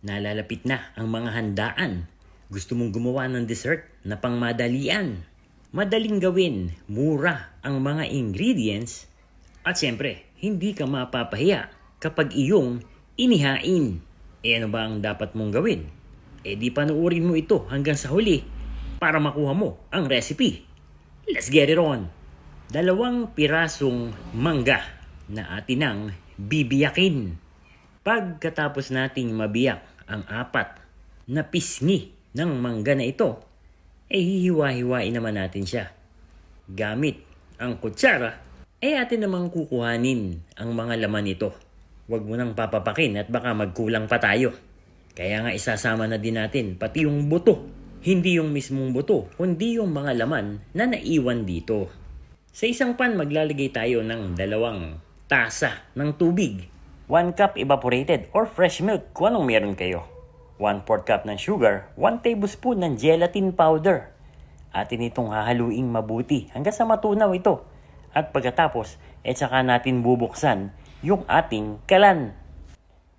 Nalalapit na ang mga handaan. Gusto mong gumawa ng dessert na pangmadalian. Madaling gawin, mura ang mga ingredients, at siyempre, hindi ka mapapahiya kapag iyong inihain. Ano ba ang dapat mong gawin? Di panuorin mo ito hanggang sa huli para makuha mo ang recipe. Let's get it on! 2 pirasong mangga na atin ang bibiyakin. Pagkatapos nating mabiyak ang 4 na pisngi ng mangga na ito, hihiwa-hiwain naman natin siya. Gamit ang kutsara, atin namang kukuhanin ang mga laman nito. Huwag mo nang papapakin at baka magkulang pa tayo. Kaya nga isasama na din natin pati yung buto. Hindi yung mismong buto, kundi yung mga laman na naiwan dito. Sa isang pan, maglalagay tayo ng 2 tasa ng tubig. 1 cup evaporated or fresh milk kung anong meron kayo. 1/4 cup ng sugar, 1 tablespoon ng gelatin powder. Atin itong hahaluing mabuti hanggang sa matunaw ito. At pagkatapos, saka natin bubuksan yung ating kalan.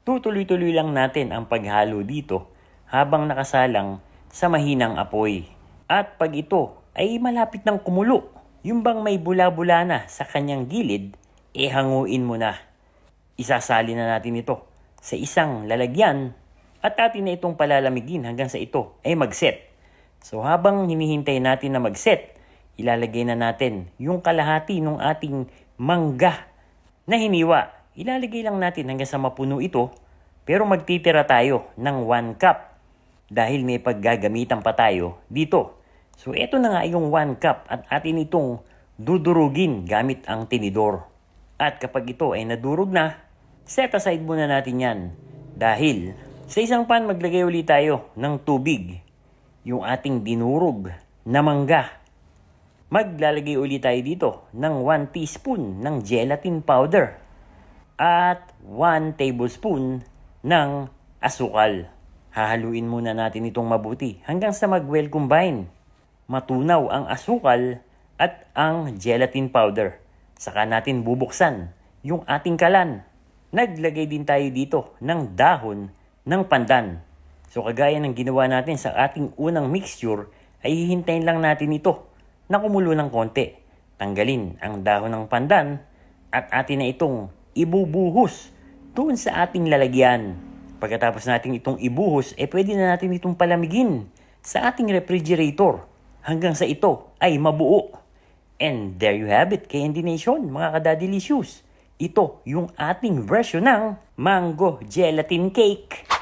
Tutuloy-tuloy lang natin ang paghalo dito habang nakasalang sa mahinang apoy. At pag ito ay malapit ng kumulo, yung bang may bula-bula na sa kanyang gilid, hanguin mo na. Isasali na natin ito sa isang lalagyan at atin na itong palalamigin hanggang sa ito ay mag-set. So habang hinihintay natin na mag-set, ilalagay na natin yung kalahati ng ating mangga na hiniwa. Ilalagay lang natin hanggang sa mapuno ito, pero magtitira tayo ng 1 cup dahil may paggagamitan pa tayo dito. So ito na nga yung 1 cup at atin itong dudurugin gamit ang tinidor. At kapag ito ay nadurog na, set aside muna natin yan. Dahil sa isang pan maglagay ulit tayo ng tubig. Yung ating dinurog na mangga. Maglalagay ulit tayo dito ng 1 teaspoon ng gelatin powder. At 1 tablespoon ng asukal. Hahaluin muna natin itong mabuti hanggang sa mag-well combine. Matunaw ang asukal at ang gelatin powder. Saka natin bubuksan yung ating kalan. Naglagay din tayo dito ng dahon ng pandan. So kagaya ng ginawa natin sa ating unang mixture, ay hihintayin lang natin ito na kumulo ng konti. Tanggalin ang dahon ng pandan at atin na itong ibubuhos doon sa ating lalagyan. Pagkatapos natin itong ibuhos, pwede na natin itong palamigin sa ating refrigerator hanggang sa ito ay mabuo. And there you have it, Candy Nation, mga kadadilicious. Ito yung ating version ng mango gelatin cake.